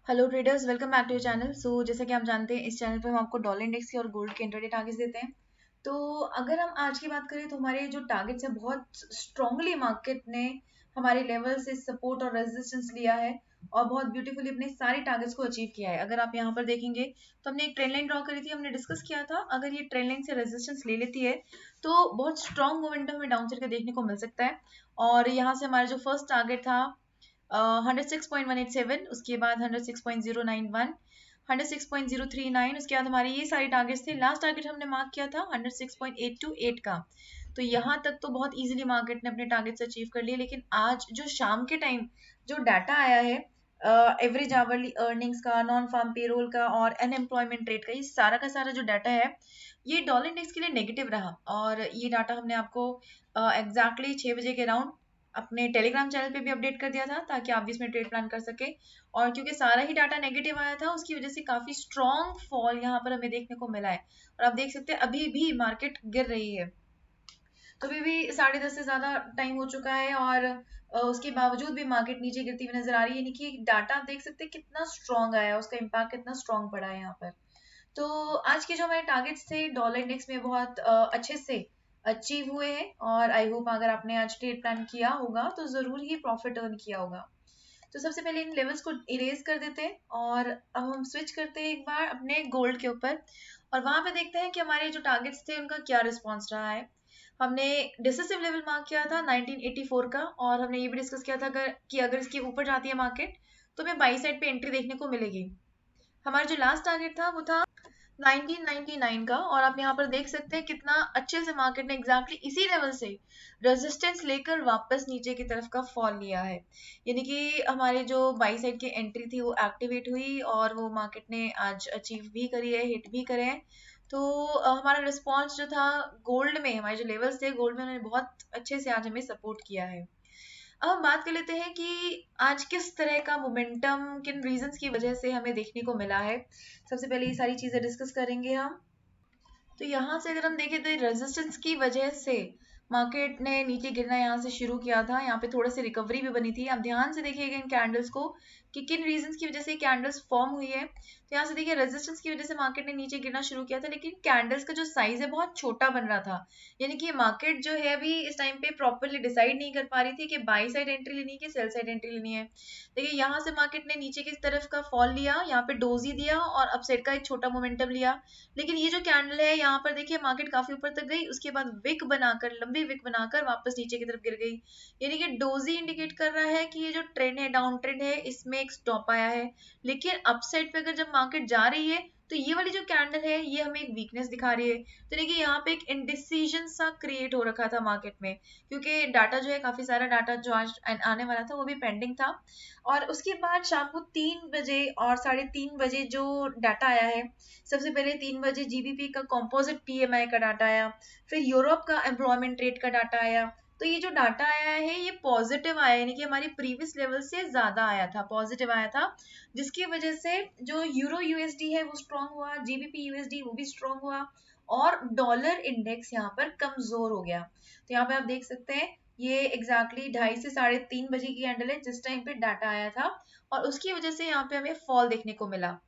Hello traders, welcome back to your channel. जैसा कि आप जानते हैं, इस चैनल पे हम आपको डॉलर इंडेक्स की और गोल्ड के इंट्राडे टारगेट्स देते हैं। तो अगर हम आज की बात करें तो हमारे जो टारगेट्स है, बहुत स्ट्रांगली मार्केट ने हमारे लेवल से सपोर्ट और रेजिस्टेंस लिया है और बहुत ब्यूटीफुली अपने सारे टारगेट्स को अचीव किया है। अगर आप यहाँ पर देखेंगे तो हमने एक ट्रेंड लाइन ड्रॉ करी थी, हमने डिस्कस किया था अगर ये ट्रेंड लाइन से रेजिस्टेंस ले लेती है तो बहुत स्ट्रॉन्ग मोमेंटम में डाउन साइड का देखने को मिल सकता है। और यहाँ से हमारा जो फर्स्ट टारगेट था 106.187, उसके बाद 106.091, 106.039, उसके बाद हमारे ये सारे टारगेट्स थे। लास्ट टारगेट हमने मार्क किया था 106.828 का। तो यहाँ तक तो बहुत इजीली मार्केट ने अपने टारगेट्स अचीव कर लिए। लेकिन आज जो शाम के टाइम जो डाटा आया है, एवरेज आवरली अर्निंग्स का, नॉन फार्म पेरोल का और अनएम्प्लॉयमेंट रेट का, ये सारा का सारा जो डाटा है ये डॉलर इंडेक्स के लिए नेगेटिव रहा। और ये डाटा हमने आपको एग्जैक्टली 6 बजे के अराउंड अपने टेलीग्राम चैनल पे भी अपडेट कर दिया था ताकि आप भी इसमें ट्रेड प्लान कर सके। और क्योंकि सारा ही डाटा नेगेटिव आया था, उसकी वजह से काफी स्ट्रॉन्ग फॉल यहाँ पर हमें देखने को मिला है। और आप देख सकते हैं अभी भी मार्केट गिर रही है। तो अभी भी 10:30 से ज्यादा टाइम हो चुका है और उसके बावजूद भी मार्केट नीचे गिरती हुई नजर आ रही है। यानी कि डाटा आप देख सकते हैं कितना स्ट्रॉन्ग आया है, उसका इम्पैक्ट कितना स्ट्रॉन्ग पड़ा है यहाँ पर। तो आज के जो हमारे टारगेट्स थे डॉलर इंडेक्स में बहुत अच्छे से अचीव हुए हैं। और आई होप अगर आपने आज ट्रेड प्लान किया होगा तो जरूर ही प्रॉफिट अर्न किया होगा। तो सबसे पहले इन लेवल्स को इरेज कर देते हैं और अब हम स्विच करते हैं एक बार अपने गोल्ड के ऊपर। और वहां पे देखते हैं कि हमारे जो टारगेट्स थे उनका क्या रिस्पॉन्स रहा है। हमने डिसेसिव लेवल मार्क किया था 1984 का, और हमने ये भी डिस्कस किया था कि अगर इसके ऊपर जाती है मार्केट तो हमें बाई साइड पे एंट्री देखने को मिलेगी। हमारा जो लास्ट टारगेट था वो था 1999 का। और आप यहाँ पर देख सकते हैं कितना अच्छे से मार्केट ने एग्जैक्टली इसी लेवल से रेजिस्टेंस लेकर वापस नीचे की तरफ का फॉल लिया है। यानी कि हमारे जो बाई साइड की एंट्री थी वो एक्टिवेट हुई और वो मार्केट ने आज अचीव भी करी है, हिट भी करे हैं। तो हमारा रिस्पॉन्स जो था गोल्ड में, हमारे जो लेवल्स थे गोल्ड में, उन्होंने बहुत अच्छे से आज हमें सपोर्ट किया है। अब हम बात कर लेते हैं कि आज किस तरह का मोमेंटम किन रीजंस की वजह से हमें देखने को मिला है। सबसे पहले ये सारी चीजें डिस्कस करेंगे हम। तो यहाँ से अगर हम देखें तो रेजिस्टेंस की वजह से मार्केट ने नीचे गिरना यहाँ से शुरू किया था। यहाँ पे थोड़ा सी रिकवरी भी बनी थी। आप ध्यान से देखिएगा इन कैंडल्स को कि किन रीजंस की वजह से कैंडल्स फॉर्म हुई है। तो यहाँ से देखिए रेजिस्टेंस की वजह से मार्केट ने नीचे गिरना शुरू किया था, लेकिन कैंडल्स का जो साइज है बहुत छोटा बन रहा था। यानी कि मार्केट जो है अभी इस टाइम पे प्रॉपरली डिसाइड नहीं कर पा रही थी कि बाई साइड एंट्री लेनी है कि सेल साइड एंट्री लेनी है। देखिए यहाँ से मार्केट ने नीचे की तरफ का फॉल लिया, यहाँ पे डोजी दिया और अपसाइड का एक छोटा मोमेंटम लिया। लेकिन ये जो कैंडल है यहाँ पर देखिए मार्केट काफी ऊपर तक गई, उसके बाद विक बनाकर, लंबी विक बनाकर वापस नीचे की तरफ गिर गई। यानी कि डोजी इंडिकेट कर रहा है कि ये जो ट्रेंड है, डाउन ट्रेंड है, इसमें एक स्टॉप आया है। लेकिन अपसाइड पे अगर जब मार्केट जा रही है तो ये वाली जो कैंडल है ये हमें एक वीकनेस दिखा रही है। तो देखिए यहाँ पे एक इनडिसीजन सा क्रिएट हो रखा था मार्केट में, क्योंकि डाटा जो है, काफी सारा डाटा जो आज आने वाला था वो भी पेंडिंग था। और उसके बाद शाम को 3 बजे और 3:30 बजे जो डाटा आया है, सबसे पहले 3 बजे जीबीपी का कंपोजिट पीएमआई का डाटा आया, फिर यूरोप का एम्प्लॉयमेंट रेट का डाटा आया। तो ये जो डाटा आया है ये पॉजिटिव आया, यानी कि हमारी प्रीवियस लेवल से ज्यादा आया था, पॉजिटिव आया था, जिसकी वजह से जो यूरो यूएसडी है वो स्ट्रांग हुआ, जीबीपी यूएसडी वो भी स्ट्रांग हुआ और डॉलर इंडेक्स यहाँ पर कमजोर हो गया। तो यहाँ पे आप देख सकते हैं ये एग्जैक्टली 2:30 से 3:30 बजे की कैंडल है जिस टाइम पे डाटा आया था, और उसकी वजह से यहाँ पे हमें फॉल देखने को मिला।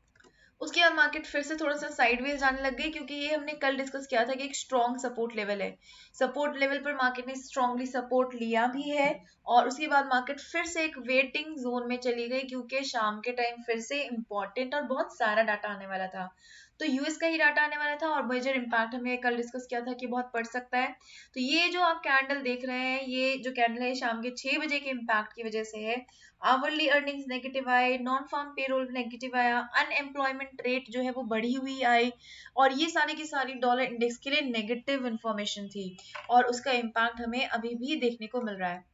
उसके बाद मार्केट फिर से थोड़ा सा साइडवेज जाने लग गई, क्योंकि ये हमने कल डिस्कस किया था कि एक स्ट्रॉन्ग सपोर्ट लेवल है। सपोर्ट लेवल पर मार्केट ने स्ट्रांगली सपोर्ट लिया भी है और उसके बाद मार्केट फिर से एक वेटिंग जोन में चली गई, क्योंकि शाम के टाइम फिर से इंपॉर्टेंट और बहुत सारा डाटा आने वाला था। तो यूएस का ही डाटा आने वाला था और मेजर इम्पैक्ट हमने कल डिस्कस किया था कि बहुत पड़ सकता है। तो ये जो आप कैंडल देख रहे हैं, ये जो कैंडल है शाम के 6 बजे के इम्पैक्ट की वजह से है। आवरली अर्निंग्स नेगेटिव आए, नॉन फार्म पेरोल नेगेटिव आया, अनएम्प्लॉयमेंट रेट जो है वो बढ़ी हुई आई, और ये सारी की सारी डॉलर इंडेक्स के लिए नेगेटिव इंफॉर्मेशन थी और उसका इम्पैक्ट हमें अभी भी देखने को मिल रहा है।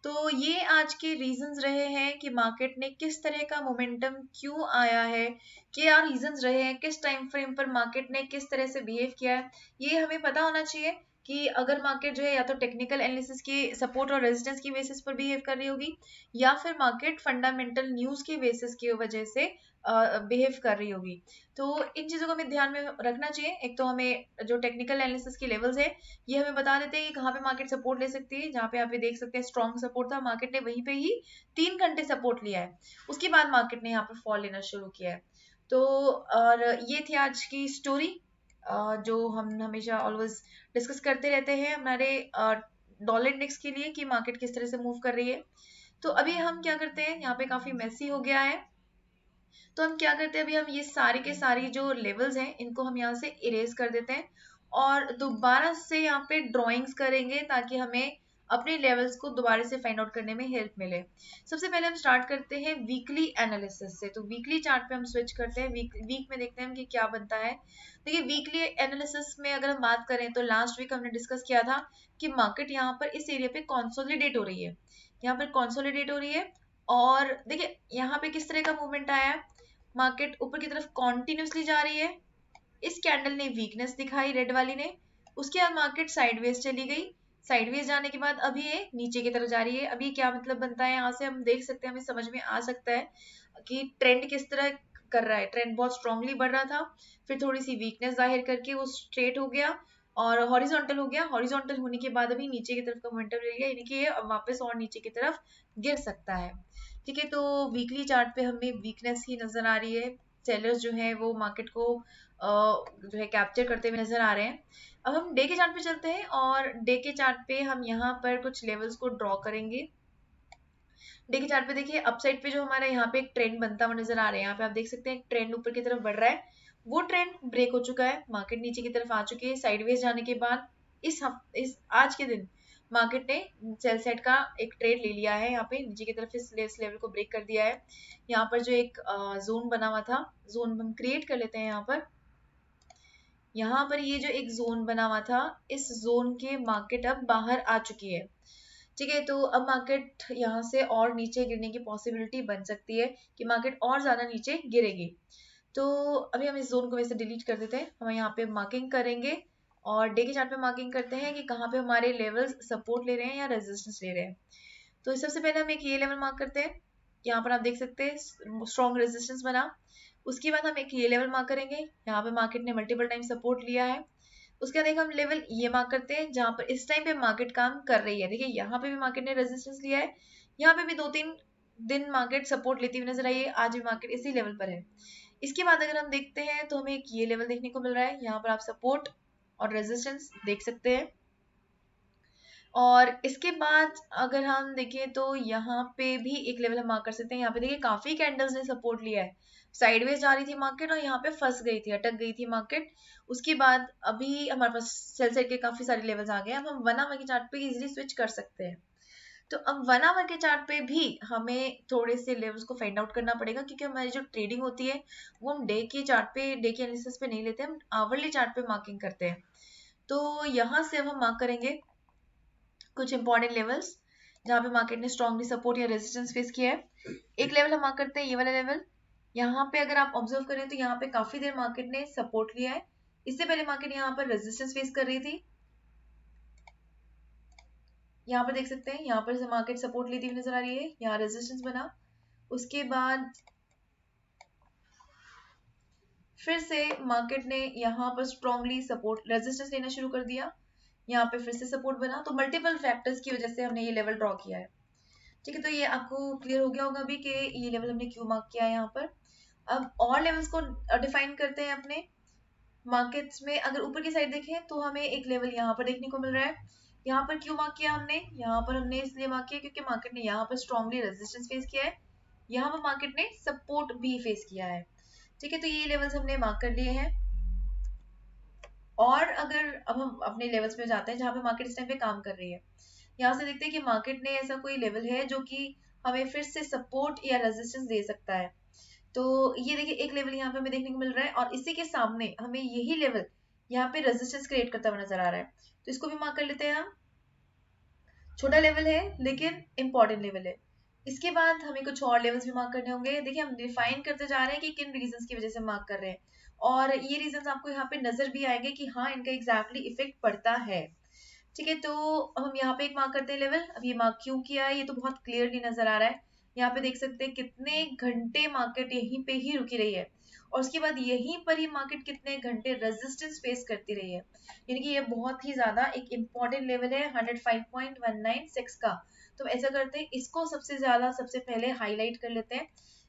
तो ये आज के रीजंस रहे हैं कि मार्केट ने किस तरह का मोमेंटम क्यों आया है, क्या रीजंस रहे हैं, किस टाइम फ्रेम पर मार्केट ने किस तरह से बिहेव किया है, ये हमें पता होना चाहिए कि अगर मार्केट जो है या तो टेक्निकल एनालिसिस के सपोर्ट और रेजिस्टेंस की बेसिस पर बिहेव कर रही होगी, या फिर मार्केट फंडामेंटल न्यूज के बेसिस की वजह से बिहेव कर रही होगी। तो इन चीजों को हमें ध्यान में रखना चाहिए। एक तो हमें जो टेक्निकल एनालिसिस की लेवल्स है ये हमें बता देते हैं कि कहाँ पे मार्केट सपोर्ट ले सकती है। जहाँ पे आप ये देख सकते हैं स्ट्रॉन्ग सपोर्ट था, मार्केट ने वहीं पे ही 3 घंटे सपोर्ट लिया है, उसके बाद मार्केट ने यहाँ पे फॉल लेना शुरू किया है। तो और ये थी आज की स्टोरी जो हम हमेशा ऑलवेज डिस्कस करते रहते हैं हमारे डॉलर इंडेक्स के लिए कि मार्केट किस तरह से मूव कर रही है। तो अभी हम क्या करते हैं, यहाँ पे काफी मेसी हो गया है, तो हम क्या करते हैं, अभी हम ये सारे के सारी जो लेवल्स हैं इनको हम यहाँ से इरेज कर देते हैं और दोबारा से यहाँ पे ड्राइंग्स करेंगे ताकि हमें अपने लेवल्स को दोबारा से फाइंड आउट करने में हेल्प मिले। सबसे पहले हम स्टार्ट करते हैं वीकली एनालिसिस से। तो वीकली चार्ट पे हम स्विच करते हैं, वीक में देखते हैं कि क्या बनता है। देखिए वीकली एनालिसिस में अगर हम बात करें तो लास्ट वीक हमने डिस्कस किया था कि मार्केट यहाँ पर इस एरिया पे कंसोलिडेट हो रही है, यहाँ पर कंसोलिडेट हो रही है। और देखिए यहाँ पे किस तरह का मूवमेंट आया है, मार्केट ऊपर की तरफ कॉन्टिन्यूसली जा रही है, इस कैंडल ने वीकनेस दिखाई रेड वाली ने, उसके बाद मार्केट साइडवेज चली गई, साइडवेज जाने के बाद अभी ये नीचे की तरफ जा रही है। अभी क्या मतलब बनता है, यहाँ से हम देख सकते हैं, हमें समझ में आ सकता है कि ट्रेंड किस तरह कर रहा है। ट्रेंड बहुत स्ट्रांगली बढ़ रहा था, फिर थोड़ी सी वीकनेस जाहिर करके वो स्ट्रेट हो गया और हॉरिजॉन्टल हो गया। हॉरिजॉन्टल होने के बाद अभी नीचे की तरफ का मोमेंटम ले लिया, यानी कि ये वापस और नीचे की तरफ गिर सकता है। ठीक है, तो वीकली चार्ट पे हमें वीकनेस ही नजर आ रही है, सेलर्स जो है वो मार्केट को जो है कैप्चर करते हुए नजर आ रहे हैं। अब हम डे के चार्ट पे चलते हैं और डे के चार्ट पे हम यहाँ पर कुछ लेवल्स को ड्रॉ करेंगे। डे के चार्ट पे देखिए अपसाइड पे जो हमारा यहाँ पे एक ट्रेंड बनता हुआ नजर आ रहा है, यहाँ पे आप देख सकते हैं एक ट्रेंड ऊपर की तरफ बढ़ रहा है, वो ट्रेंड ब्रेक हो चुका है, मार्केट नीचे की तरफ आ चुकी है। साइडवेज जाने के बाद इस आज के दिन मार्केट ने सेल साइड का एक ट्रेड ले लिया है, यहाँ पे नीचे की तरफ इस लेवल को ब्रेक कर दिया है। यहाँ पर जो एक जोन बना हुआ था, जोन हम क्रिएट कर लेते हैं यहाँ पर। यहाँ पर ये जो एक जोन बना हुआ था, इस जोन के मार्केट अब बाहर आ चुकी है। ठीक है, तो अब मार्केट यहाँ से और नीचे गिरने की पॉसिबिलिटी बन सकती है कि मार्केट और ज्यादा नीचे गिरेगी। तो अभी हम इस जोन को वैसे डिलीट कर देते हैं, हम यहाँ पे मार्किंग करेंगे और डे के चार्ट पे मार्किंग करते हैं कि कहाँ पे हमारे लेवल्स सपोर्ट ले रहे हैं या रेजिस्टेंस ले रहे हैं। तो सबसे पहले हम एक ये लेवल मार्क करते हैं, यहाँ पर आप देख सकते हैं स्ट्रॉन्ग रेजिस्टेंस बना। उसके बाद हम एक ये लेवल मार्क करेंगे, यहाँ पे मार्केट ने मल्टीपल टाइम सपोर्ट लिया है। उसके बाद एक हम लेवल ये मार्क करते हैं जहां पर इस टाइम पे मार्केट काम कर रही है। देखिए यहाँ पे भी मार्केट ने रेजिस्टेंस लिया है, यहाँ पे भी 2-3 दिन मार्केट सपोर्ट लेती हुई नजर आई है, आज भी मार्केट इसी लेवल पर है। इसके बाद अगर हम देखते हैं तो हमें एक ये लेवल देखने को मिल रहा है, यहाँ पर आप सपोर्ट और रेजिस्टेंस देख सकते हैं। और इसके बाद अगर हम देखें तो यहाँ पे भी एक लेवल हम मार्क कर सकते हैं। यहाँ पे देखिए काफी कैंडल्स ने सपोर्ट लिया है, साइडवेज जा रही थी मार्केट और यहाँ पे फंस गई थी, अटक गई थी मार्केट। उसके बाद अभी हमारे पास सेल साइड के काफी सारे लेवल्स आ गए, अब हम 1 आवर के चार्ट पे इजीली स्विच कर सकते हैं। तो अब 1 आवर के चार्ट पे भी हमें थोड़े से लेवल्स को फाइंड आउट करना पड़ेगा, क्योंकि हमारी जो ट्रेडिंग होती है वो हम डे के चार्ट पे, डे के एनालिसिस पे नहीं लेते, हम आवरली चार्ट पे मार्किंग करते हैं। तो यहाँ से अब हम मार्क करेंगे कुछ इंपॉर्टेंट लेवल्स जहाँ पे मार्केट ने स्ट्रांगली सपोर्ट या रेजिस्टेंस फेस किया है। एक लेवल हम मार्क करते हैं ये वाला लेवल, यहाँ पे अगर आप ऑब्जर्व करें तो यहाँ पे काफी देर मार्केट ने सपोर्ट लिया है, इससे पहले मार्केट यहाँ पर रेजिस्टेंस फेस कर रही थी। यहाँ पर देख सकते हैं, यहाँ पर से मार्केट सपोर्ट लेती हुई नजर आ रही है, यहाँ रेजिस्टेंस बना, उसके बाद फिर से मार्केट ने यहाँ पर स्ट्रांगली सपोर्ट रेजिस्टेंस लेना शुरू कर दिया, यहाँ पे फिर से सपोर्ट बना। तो मल्टीपल फैक्टर्स की वजह से हमने ये लेवल ड्रॉ किया है। ठीक है, तो ये आपको क्लियर हो गया होगा अभी कि ये लेवल हमने क्यों मार्क किया है यहाँ पर। अब और लेवल्स को डिफाइन करते हैं अपने मार्केट्स में। अगर ऊपर की साइड देखें तो हमें एक लेवल यहाँ पर देखने को मिल रहा है, यहाँ पर क्यों मार्क किया हमने, यहाँ पर हमने इसलिए मार्क किया क्योंकि मार्केट ने यहाँ पर स्ट्रांगली रेजिस्टेंस फेस किया है, यहाँ पर मार्केट ने सपोर्ट भी फेस किया है। ठीक है, तो ये लेवल्स हमने मार्क कर लिए हैं। और अगर अब हम अपने लेवल्स में जाते हैं जहाँ पे मार्केट इस टाइम पे काम कर रही है, यहाँ से देखते हैं कि मार्केट ने ऐसा कोई लेवल है जो कि हमें फिर से सपोर्ट या रेजिस्टेंस दे सकता है। तो ये देखिए एक लेवल यहाँ पे हमें देखने को मिल रहा है और इसी के सामने हमें यही लेवल यहाँ पे रेजिस्टेंस क्रिएट करता हुआ नजर आ रहा है, तो इसको भी मार्क कर लेते हैं हम। छोटा लेवल है लेकिन इंपॉर्टेंट लेवल है। इसके बाद हमें कुछ और लेवल्स भी मार्क करने होंगे। देखिए हम डिफाइन करते जा रहे हैं कि किन रीजंस की वजह से मार्क कर रहे हैं, और ये रीजंस आपको यहाँ पे नजर भी आएंगे कि हाँ इनका एग्जैक्टली इफेक्ट पड़ता है। ठीक है, तो हम यहाँ पे एक मार्क करते हैं लेवल। अब ये मार्क क्यों किया है ये तो बहुत क्लियरली नजर आ रहा है। यहाँ पे देख सकते हैं कितने घंटे मार्केट यहीं पे ही रुकी रही है और उसके बाद यहीं पर ही मार्केट कितने घंटे रेजिस्टेंस फेस करती रही है। यानी कि ये बहुत ही ज्यादा एक इम्पॉर्टेंट लेवल है 105.196 का। तो ऐसा करते हैं, इसको सबसे ज्यादा सबसे पहले हाईलाइट कर लेते हैं।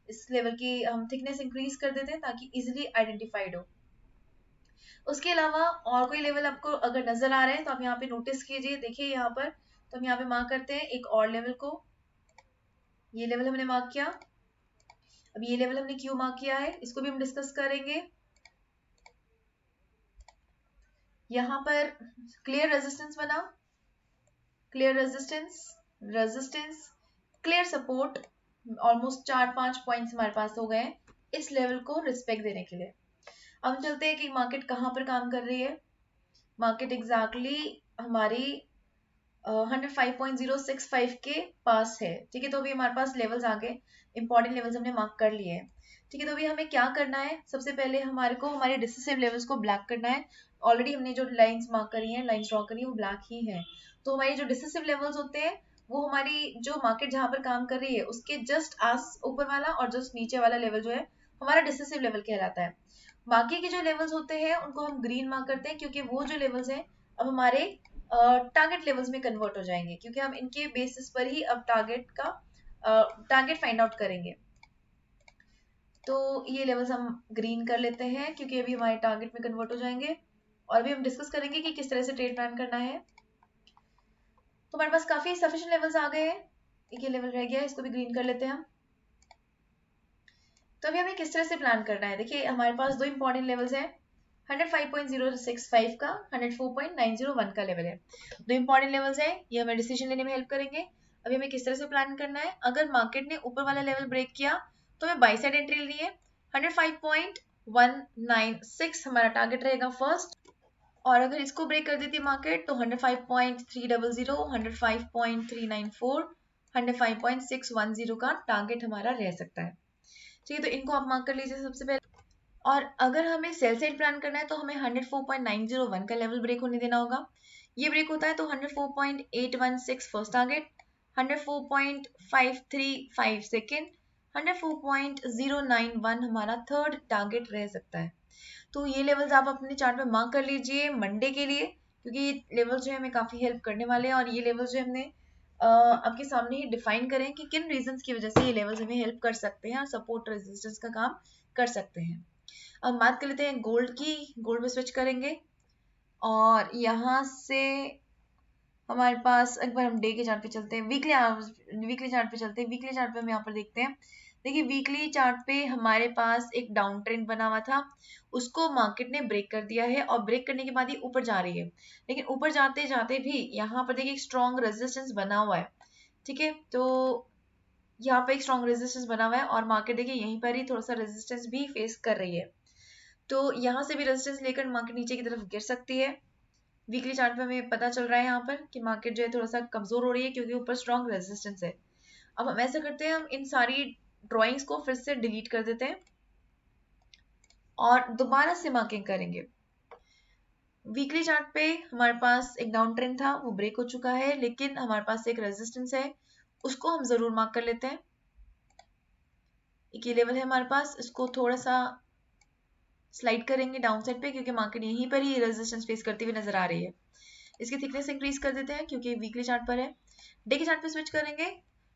इस लेवल की हम थिकनेस इंक्रीज कर देते हैं ताकि इजिली आइडेंटिफाइड हो। उसके अलावा और कोई लेवल आपको अगर नजर आ रहे हैं तो आप यहाँ पे नोटिस कीजिए। देखिए यहाँ पर, तो हम यहाँ पे मार्क करते हैं एक और लेवल को। ये लेवल हमने मार्क किया। अब ये लेवल हमने क्यों मार्क किया है इसको भी हम डिस्कस करेंगे। यहाँ पर क्लियर रेजिस्टेंस बना, clear resistance, resistance, clear support, almost 4-5 points हमारे पास हो गए इस लेवल को रिस्पेक्ट देने के लिए। अब हम चलते हैं कि मार्केट कहाँ पर काम कर रही है। मार्केट एग्जैक्टली हमारी 105.065 के पास है। ठीक है, तो अभी हमारे पास लेवल्स आ गए, इंपॉर्टेंट लेवल्स हमने मार्क कर लिए हैं। ठीक है, तो अभी हमें क्या करना है, सबसे पहले हमारे को हमारे डिसिसिव लेवल्स को ब्लैक करना है। ऑलरेडी हमने जो लाइंस मार्क करी हैं, लाइंस ड्रॉ करी है, वो ब्लैक ही है। तो हमारी जो डिसिसिव लेवल्स होते हैं वो हमारी जो मार्केट जहां पर काम कर रही है उसके जस्ट आस ऊपर वाला और जस्ट नीचे वाला लेवल जो है हमारा डिसिसिव लेवल कहलाता है। बाकी के जो लेवल्स होते हैं उनको हम ग्रीन मार्क करते हैं क्योंकि वो जो लेवल्स हैं अब हमारे टारगेट लेवल्स में कन्वर्ट हो जाएंगे, क्योंकि हम इनके बेसिस पर ही अब टारगेट फाइंड आउट करेंगे। तो ये लेवल्स हम ग्रीन कर लेते हैं क्योंकि अभी हमारे टारगेट में कन्वर्ट हो जाएंगे। और अभी हम डिस्कस करेंगे कि किस तरह से ट्रेड प्लान करना है। तो हमारे पास काफी सफिशिएंट लेवल्स आ गए हैं। एक ये लेवल रह गया है, इसको भी ग्रीन कर लेते हैं हम। तो अभी हमें किस तरह से प्लान करना है, देखिए हमारे पास दो इंपॉर्टेंट लेवल्स हैं, 105.065 का, 104.901 का लेवल है। दो इंपॉर्टेंट लेवल्स हैं, ये हमें डिसीजन लेने में हेल्प करेंगे। अभी हमें किस तरह से प्लान करना है, अगर मार्केट ने ऊपर वाला लेवल ब्रेक किया तो हमें बाई साइड एंट्री लेनी है। 105.196 हमारा टारगेट रहेगा फर्स्ट, और अगर इसको ब्रेक कर देती है मार्केट तो 105.300, 105.394, 105.610 का टारगेट हमारा रह सकता है। ठीक है, तो इनको आप मार्क कर लीजिए सबसे पहले। और अगर हमें सेल साइड प्लान करना है तो हमें 104.901 का लेवल ब्रेक होने देना होगा। ये ब्रेक होता है तो 104.816 फर्स्ट टारगेट, 104.535 सेकेंड, 104.091 हमारा थर्ड टारगेट रह सकता है। तो ये लेवल्स आप अपने चार्ट में मार्क कर लीजिए मंडे के लिए, क्योंकि ये लेवल्स जो है हमें काफी हेल्प करने वाले हैं। और ये लेवल्स जो हमने आपके सामने ही डिफाइन करें कि किन रीजंस की वजह से ये लेवल्स हमें हेल्प कर सकते हैं और सपोर्ट रेजिस्टेंस का काम कर सकते हैं। अब बात कर लेते हैं गोल्ड की। गोल्ड में स्विच करेंगे और यहाँ से हमारे पास एक बार हम डे के चार्ट पे चलते हैं, वीकली चार्ट पे चलते हैं। वीकली चार्ट पे हम यहाँ पर देखते हैं, देखिए वीकली चार्ट पे हमारे पास एक डाउन ट्रेंड बना हुआ था, उसको मार्केट ने ब्रेक कर दिया है और ब्रेक करने के बाद ही ऊपर जा रही है। लेकिन ऊपर जाते जाते भी यहाँ पर देखिए एक स्ट्रॉन्ग रेजिस्टेंस बना हुआ है। ठीक है, तो यहाँ पे एक स्ट्रॉन्ग रेजिस्टेंस बना हुआ है और मार्केट देखिए यहीं पर ही थोड़ा सा रेजिस्टेंस भी फेस कर रही है। तो यहाँ से भी रेजिस्टेंस लेकर मार्केट नीचे की तरफ गिर सकती है। वीकली चार्ट में हमें पता चल रहा है यहाँ पर कि मार्केट जो है थोड़ा सा कमजोर हो रही है क्योंकि ऊपर स्ट्रॉन्ग रेजिस्टेंस है। अब हम ऐसा करते हैं, हम इन सारी ड्राइंग्स को फिर से डिलीट कर देते हैं और दोबारा से मार्किंग करेंगे। वीकली चार्ट पे हमारे पास एक डाउन ट्रेंड था, वो ब्रेक हो चुका है, लेकिन हमारे पास एक रेजिस्टेंस है, उसको हम जरूर मार्क कर लेते हैं। एक ये लेवल है हमारे पास, इसको थोड़ा सा स्लाइड करेंगे डाउन साइड पे क्योंकि मार्केट यहीं पर ही रेजिस्टेंस फेस करती हुई नजर आ रही है। इसकी थिकनेस इंक्रीज कर देते हैं क्योंकि वीकली चार्ट पर है। डे के चार्ट पे स्विच करेंगे।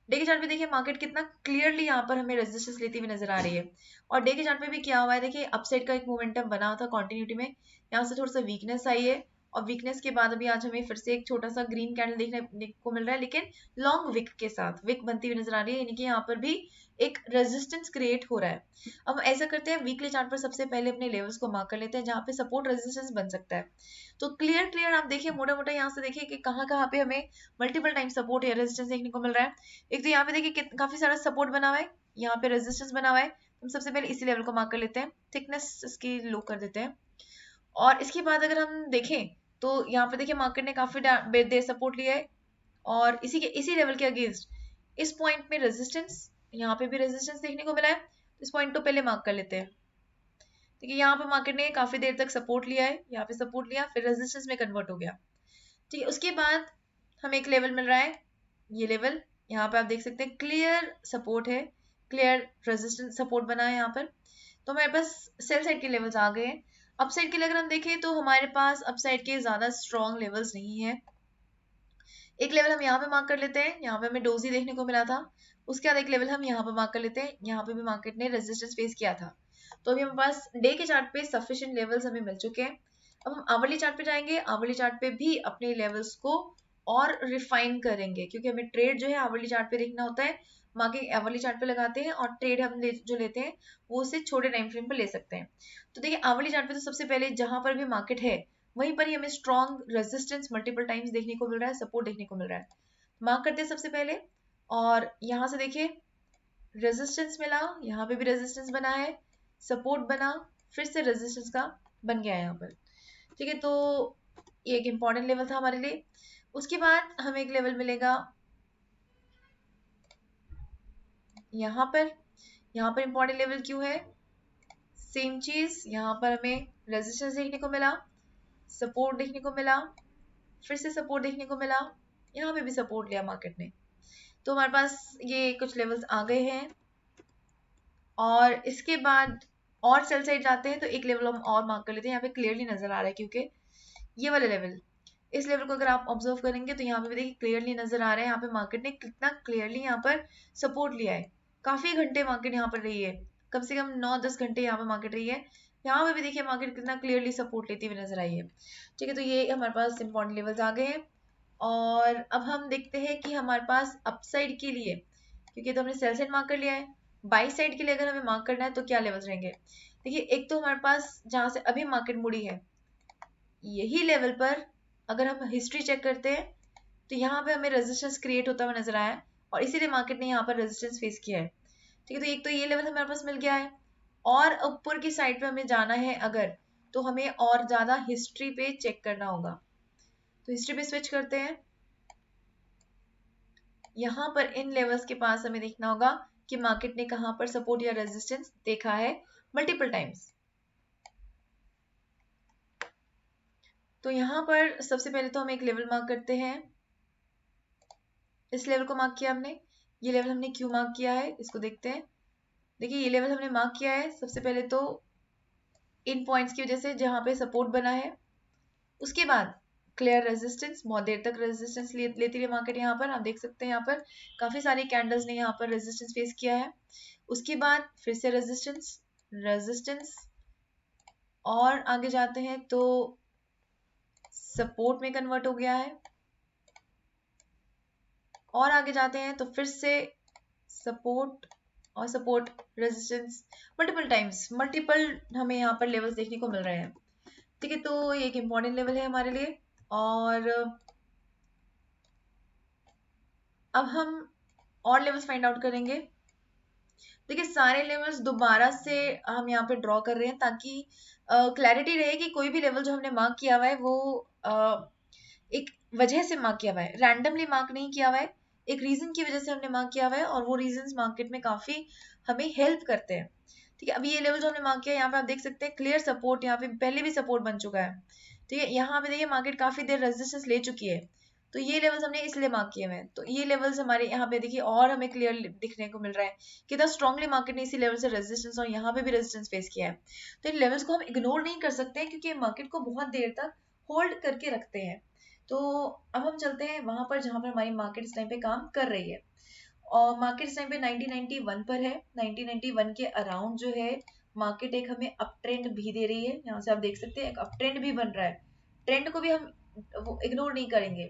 डे के चार्ट पे देखिए मार्केट कितना क्लियरली यहाँ पर हमें रेजिस्टेंस लेती हुई नजर आ रही है। और डे के चार्ट पे भी क्या हुआ है, देखिए अपसाइड का एक मोमेंटम बना हुआ था कंटिन्यूटी में, यहाँ से थोड़ा सा वीकनेस आई है और वीकनेस के बाद अभी आज हमें फिर से एक छोटा सा ग्रीन कैंडल देखने को मिल रहा है, लेकिन लॉन्ग विक के साथ विक बनती हुई नजर आ रही है, यानी कि यहाँ पर भी एक रेजिस्टेंस क्रिएट हो रहा है। अब ऐसा करते हैं, वीकली चार्ट पर सबसे पहले अपने लेवल्स को मार्क कर लेते हैं जहाँ पे सपोर्ट रेजिस्टेंस बन सकता है। तो क्लियर आप देखिए मोटा मोटा यहाँ से देखिए कि कहाँ कहाँ पे हमें मल्टीपल टाइम सपोर्ट या रेजिस्टेंस देखने को मिल रहा है। एक तो यहाँ पे देखिए काफी सारा सपोर्ट बना हुआ है, यहाँ पे रेजिस्टेंस बना हुआ है। हम सबसे पहले इसी लेवल को मार्क कर लेते हैं, थिकनेस इसकी लो कर देते हैं। और इसके बाद अगर हम देखें तो यहाँ पे देखिए मार्केट ने काफी देर सपोर्ट लिया है और इसी लेवल के अगेंस्ट इस पॉइंट में रेजिस्टेंस, यहाँ पे भी रेजिस्टेंस देखने को मिला है। इस पॉइंट को पहले मार्क कर लेते हैं। देखिए यहाँ पे मार्केट ने काफी देर तक सपोर्ट लिया है, यहाँ पे सपोर्ट लिया फिर रेजिस्टेंस में कन्वर्ट हो गया। ठीक है, उसके बाद हमें एक लेवल मिल रहा है, ये लेवल यहाँ पे आप देख सकते हैं क्लियर सपोर्ट है, क्लियर रेजिस्टेंस सपोर्ट बना है यहाँ पर। तो हमारे पास सेल साइड के लेवल्स आ गए हैं। अप साइड के लिए अगर हम देखें तो हमारे पास अप साइड के ज्यादा स्ट्रॉन्ग लेवल्स नहीं है। एक लेवल हम यहाँ पे मार्क कर लेते हैं, यहाँ पे हमें डोजी देखने को मिला था। उसके बाद एक लेवल हम यहाँ पे मार्क कर लेते हैं, यहाँ पे भी मार्केट ने रेजिस्टेंस फेस किया था। तो अभी हमारे पास डे के चार्ट पे सफिशिएंट लेवल्स हमें मिल चुके हैं। अब हम आवरली चार्ट पे जाएंगे, आवरली चार्ट पे भी अपने लेवल्स को और रिफाइन करेंगे, क्योंकि हमें ट्रेड जो है आवरली चार्ट पे देखना होता है। मार्केट आवरली चार्ट पे लगाते हैं और ट्रेड हम जो लेते हैं वो उसे छोटे टाइम फ्रेम पे ले सकते हैं। तो देखिए आवरली चार्ट पे तो सबसे पहले जहां पर भी मार्केट है वहीं पर ही हमें स्ट्रॉन्ग रेजिस्टेंस मल्टीपल टाइम्स देखने को मिल रहा है, सपोर्ट देखने को मिल रहा है। मार्क करते हैं सबसे पहले, और यहां से देखिए रेजिस्टेंस मिला, यहाँ पे भी रेजिस्टेंस बना है, सपोर्ट बना, फिर से रेजिस्टेंस का बन गया यहाँ पर। ठीक है, तो ये एक इंपॉर्टेंट लेवल था हमारे लिए। उसके बाद हमें एक लेवल मिलेगा यहाँ पर। यहाँ पर इंपॉर्टेंट लेवल क्यों है? सेम चीज, यहाँ पर हमें रेजिस्टेंस देखने को मिला, सपोर्ट देखने को मिला, फिर से सपोर्ट देखने को मिला, यहाँ पे भी सपोर्ट लिया मार्केट ने। तो हमारे पास ये कुछ लेवल्स आ गए हैं। और इसके बाद और सेल साइड जाते हैं तो एक लेवल हम और मार्क कर लेते हैं, यहाँ पे क्लियरली नजर आ रहा है, क्योंकि ये वाला लेवल, इस लेवल को अगर आप ऑब्जर्व करेंगे तो यहाँ पे भी देखिए क्लियरली नजर आ रहा है, यहाँ पे मार्केट ने कितना क्लियरली यहाँ पर सपोर्ट लिया है। काफी घंटे मार्केट यहाँ पर रही है, कम से कम 9-10 घंटे यहाँ पे मार्केट रही है। यहाँ पे भी देखिए मार्केट कितना क्लियरली सपोर्ट लेती हुई नजर आई है। ठीक है, तो ये हमारे पास इंपॉर्टेंट लेवल्स आ गए हैं। और अब हम देखते हैं कि हमारे पास अपसाइड के लिए, क्योंकि तो हमने सेल साइड मार्क कर लिया है, बाई साइड के लिए अगर हमें मार्क करना है तो क्या लेवल्स रहेंगे? देखिए एक तो हमारे पास जहां से अभी मार्केट मुड़ी है, यही लेवल पर अगर हम हिस्ट्री चेक करते हैं तो यहाँ पे हमें रेजिस्टेंस क्रिएट होता हुआ नजर आया है, और इसीलिए मार्केट ने यहाँ पर रेजिस्टेंस फेस किया है। ठीक है, तो एक तो ये लेवल हमारे पास मिल गया है, और ऊपर की साइड पे हमें जाना है अगर, तो हमें और ज्यादा हिस्ट्री पे चेक करना होगा। तो हिस्ट्री पे स्विच करते हैं। यहाँ पर इन लेवल्स के पास हमें देखना होगा कि मार्केट ने कहां पर सपोर्ट या रेजिस्टेंस देखा है मल्टीपल टाइम्स। तो यहाँ पर सबसे पहले तो हम एक लेवल मार्क करते हैं, इस लेवल को मार्क किया हमने। ये लेवल हमने क्यों मार्क किया है इसको देखते हैं। देखिए ये लेवल हमने मार्क किया है सबसे पहले तो इन पॉइंट्स की वजह से जहां पे सपोर्ट बना है। उसके बाद क्लियर रेजिस्टेंस, बहुत देर तक रेजिस्टेंस लेती रही मार्केट, यहाँ पर आप देख सकते हैं यहाँ पर काफी सारी कैंडल्स ने यहाँ पर रेजिस्टेंस फेस किया है। उसके बाद फिर से रेजिस्टेंस, रेजिस्टेंस, और आगे जाते हैं तो सपोर्ट में कन्वर्ट हो गया है, और आगे जाते हैं तो फिर से सपोर्ट और support, resistance, multiple times, multiple हमें यहाँ पर लेवल्स देखने को मिल रहे हैं। ठीक है, तो ये एक इम्पॉर्टेंट लेवल है हमारे लिए। और अब हम और लेवल्स फाइंड आउट करेंगे। देखिए सारे लेवल्स दोबारा से हम यहाँ पे ड्रॉ कर रहे हैं ताकि क्लैरिटी रहे कि कोई भी लेवल जो हमने मार्क किया हुआ है वो एक वजह से मार्क किया हुआ है, रैंडमली मार्क नहीं किया हुआ है, एक रीजन की वजह से हमने मार्क किया हुआ है, और वो रीजंस मार्केट में काफी हमें हेल्प करते हैं। ठीक है, अभी ये लेवल जो हमने मार्क किया है यहाँ पे आप देख सकते हैं क्लियर सपोर्ट, यहाँ पे पहले भी सपोर्ट बन चुका है। ठीक है, यहाँ पे देखिए मार्केट काफी देर रेजिस्टेंस ले चुकी है, तो ये लेवल्स हमने इसलिए मार्क किए हुए हैं। तो ये लेवल्स हमारे यहाँ पे देखिए और हमें क्लियर दिखने को मिल रहा है कितना स्ट्रांगली मार्केट ने इसी लेवल से रेजिस्टेंस और यहाँ पे भी रेजिस्टेंस फेस किया है। तो इन लेवल्स को हम इग्नोर नहीं कर सकते क्योंकि मार्केट को बहुत देर तक होल्ड करके रखते हैं। तो अब हम चलते हैं वहां पर जहां पर हमारी मार्केट इस टाइम पे काम कर रही है, और मार्केट इस टाइम पे 1991 पर है। 1991 के अराउंड जो है मार्केट एक हमें अप ट्रेंड भी दे रही है, यहाँ से आप देख सकते हैं एक अप ट्रेंड भी बन रहा है, ट्रेंड को भी हम वो इग्नोर नहीं करेंगे।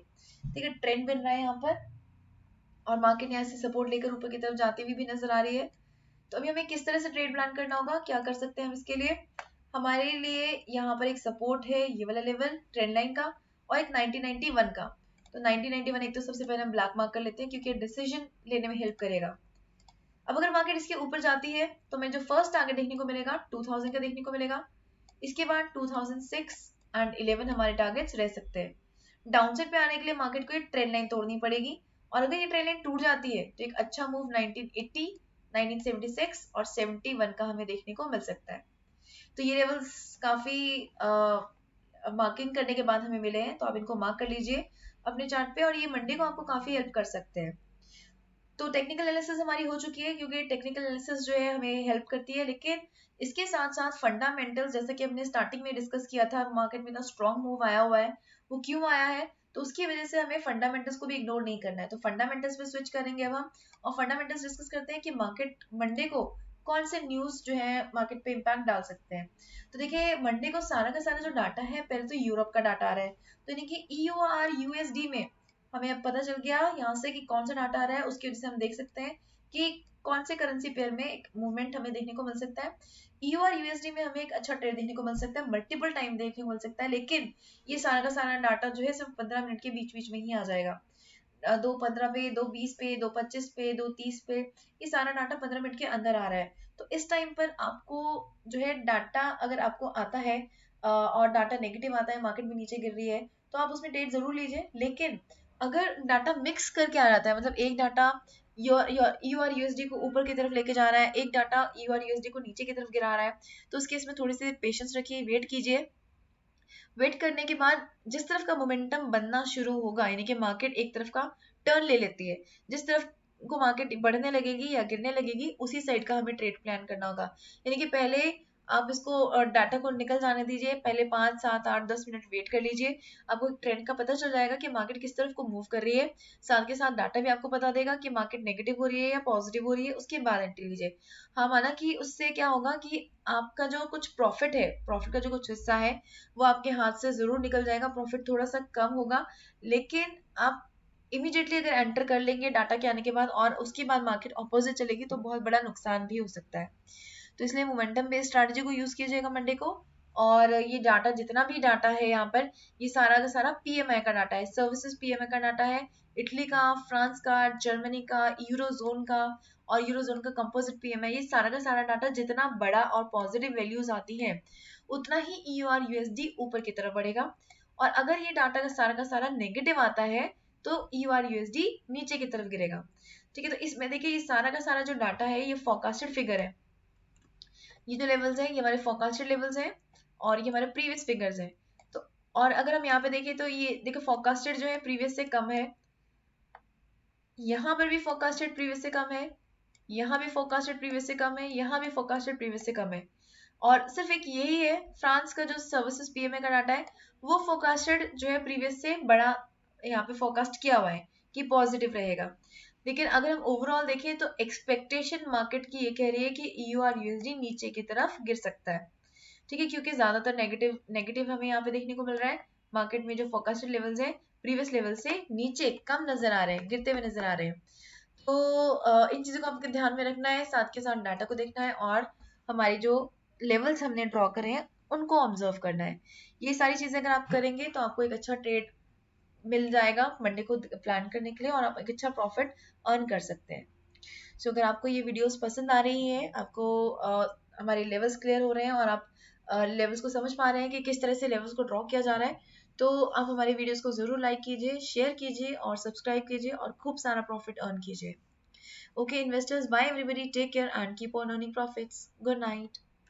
ठीक है, ट्रेंड बन रहा है यहाँ पर, और मार्केट यहाँ से सपोर्ट लेकर ऊपर की तरफ जाती हुई भी नजर आ रही है। तो अभी हमें किस तरह से ट्रेड प्लान करना होगा, क्या कर सकते हैं हम इसके लिए? हमारे लिए यहाँ पर एक सपोर्ट है ये वाला लेवल ट्रेंड लाइन का, और एक 1991 का। तो 1991 एक तो सबसे पहले हम ब्लैक मार्क कर लेते हैं क्योंकि डिसीजन लेने में हेल्प करेगा। अब अगर मार्केट इसके ऊपर जाती है तो हमें जो फर्स्ट टारगेट देखने को मिलेगा 2000 का देखने को मिलेगा। इसके बाद 2006 एंड 11 हमारे टारगेट्स रह सकते हैं। डाउनसाइड पे आने के लिए मार्केट को एक ट्रेंड लाइन तोड़नी पड़ेगी, और अगर ये ट्रेंड लाइन टूट जाती है तो एक अच्छा मूव 1980, 1976 और 71 का हमें देखने को मिल सकता है। तो ये लेवल्स काफी मार्किंग करने के बाद हमें मिले हैं, तो आप इनको मार्क कर लीजिए अपने चार्ट पे, और ये मंडे को आपको काफी हेल्प कर सकते हैं। तो टेक्निकल एनालिसिस हमारी हो चुकी है, क्योंकि टेक्निकल एनालिसिस जो है हमें हेल्प करती है, लेकिन इसके साथ साथ फंडामेंटल्स, जैसे कि हमने स्टार्टिंग में डिस्कस किया था, मार्केट में इतना स्ट्रॉन्ग मूव आया हुआ है, वो क्यों आया है, तो उसकी वजह से हमें फंडामेंटल्स को भी इग्नोर नहीं करना है। तो फंडामेंटल्स पे स्विच करेंगे अब हम, और फंडामेंटल्स डिस्कस करते हैं कि मार्केट मंडे को कौन से न्यूज जो है मार्केट पे इम्पैक्ट डाल सकते हैं। तो देखिए मंडे को सारा का सारा जो डाटा है, पहले तो यूरोप का डाटा आ रहा है, तो यानी कि EUR USD में हमें अब पता चल गया यहाँ से कि कौन सा डाटा आ रहा है, उसकी वजह से हम देख सकते हैं कि कौन से करेंसी पेयर में एक मूवमेंट हमें देखने को मिल सकता है। EUR USD में हमें एक अच्छा ट्रेड देखने को मिल सकता है, मल्टीपल टाइम देखने को मिल सकता है, लेकिन ये सारा का सारा डाटा जो है सिर्फ 15 मिनट के बीच बीच में ही आ जाएगा। 2:15 पे, 2:20 पे, 2:25 पे, 2:30 पे, ये सारा डाटा 15 मिनट के अंदर आ रहा है। तो इस टाइम पर आपको जो है डाटा अगर आपको आता है और डाटा नेगेटिव आता है, मार्केट में नीचे गिर रही है, तो आप उसमें ट्रेड जरूर लीजिए। लेकिन अगर डाटा मिक्स करके आ जाता है, मतलब एक डाटा EUR USD को ऊपर की तरफ लेके जा रहा है, एक डाटा EUR USD को नीचे की तरफ गिरा रहा है, तो उस केस में थोड़ी सी पेशेंस रखिए, वेट कीजिए। वेट करने के बाद जिस तरफ का मोमेंटम बनना शुरू होगा, यानी कि मार्केट एक तरफ का टर्न ले लेती है, जिस तरफ को मार्केट बढ़ने लगेगी या गिरने लगेगी, उसी साइड का हमें ट्रेड प्लान करना होगा। यानी कि पहले आप इसको डाटा को निकल जाने दीजिए, पहले 5 7 8 10 मिनट वेट कर लीजिए, आपको एक ट्रेंड का पता चल जाएगा कि मार्केट किस तरफ को मूव कर रही है। साथ के साथ डाटा भी आपको बता देगा कि मार्केट नेगेटिव हो रही है या पॉजिटिव हो रही है, उसके बाद एंट्री लीजिए। हाँ, माना कि उससे क्या होगा कि आपका जो कुछ प्रॉफिट है, प्रॉफिट का जो कुछ हिस्सा है, वो आपके हाथ से जरूर निकल जाएगा, प्रॉफिट थोड़ा सा कम होगा, लेकिन आप इमीडिएटली अगर एंटर कर लेंगे डाटा के आने के बाद और उसके बाद मार्केट ऑपोजिट चलेगी, तो बहुत बड़ा नुकसान भी हो सकता है। तो इसलिए मोमेंटम बेस्ड स्ट्रैटेजी को यूज कीजिएगा मंडे को। और ये डाटा, जितना भी डाटा है यहाँ पर, ये सारा का सारा PMI का डाटा है, सर्विसेज PMI का डाटा है, इटली का, फ्रांस का, जर्मनी का, यूरोजोन का, और यूरोजोन का कंपोजिट PMI, ये सारा का सारा डाटा जितना बड़ा और पॉजिटिव वैल्यूज आती है, उतना ही EUR USD ऊपर की तरफ बढ़ेगा। और अगर ये डाटा का सारा नेगेटिव आता है, तो EUR USD नीचे की तरफ गिरेगा। ठीक है, तो इसमें देखिए ये सारा का सारा जो डाटा है, ये फोरकास्टेड फिगर है। ये जो लेवल्स हैं, ये हमारे फोरकास्टेड लेवल्स हैं, और ये हमारे प्रीवियस फिगर्स हैं। तो और अगर हम यहाँ पे देखें, तो ये देखो फोरकास्टेड जो है प्रीवियस से कम है, यहाँ पर भी फोरकास्टेड प्रीवियस से कम है, यहाँ भी फोरकास्टेड प्रीवियस से कम है, यहाँ भी फोरकास्टेड प्रीवियस से कम है। और सिर्फ एक यही है, फ्रांस का जो सर्विसेज PMI का डाटा है, वो फोरकास्टेड जो है प्रीवियस से बड़ा यहाँ पे फोरकास्ट किया हुआ है कि पॉजिटिव रहेगा। लेकिन अगर हम ओवरऑल देखें, तो एक्सपेक्टेशन मार्केट की ये कह रही है कि EUR USD नीचे की तरफ गिर सकता है। ठीक है, क्योंकि ज्यादातर नेगेटिव नेगेटिव हमें यहाँ पे देखने को मिल रहा है, मार्केट में जो फोरकास्टेड लेवल्स है प्रीवियस लेवल से नीचे कम नजर आ रहे हैं, गिरते हुए नजर आ रहे हैं। तो इन चीजों को आपको ध्यान में रखना है, साथ के साथ डाटा को देखना है, और हमारी जो लेवल्स हमने ड्रॉ करे हैं उनको ऑब्जर्व करना है। ये सारी चीजें अगर आप करेंगे, तो आपको एक अच्छा ट्रेड मिल जाएगा मंडे को प्लान करने के लिए, और आप एक अच्छा प्रॉफिट अर्न कर सकते हैं। सो अगर आपको ये वीडियोस पसंद आ रही हैं, आपको हमारे लेवल्स क्लियर हो रहे हैं, और आप लेवल्स को समझ पा रहे हैं कि किस तरह से लेवल्स को ड्रॉ किया जा रहा है, तो आप हमारी वीडियोस को जरूर लाइक कीजिए, शेयर कीजिए और सब्सक्राइब कीजिए, और खूब सारा प्रॉफिट अर्न कीजिए। Okay, investors, bye everybody. Take care and keep on earning profits. Good night.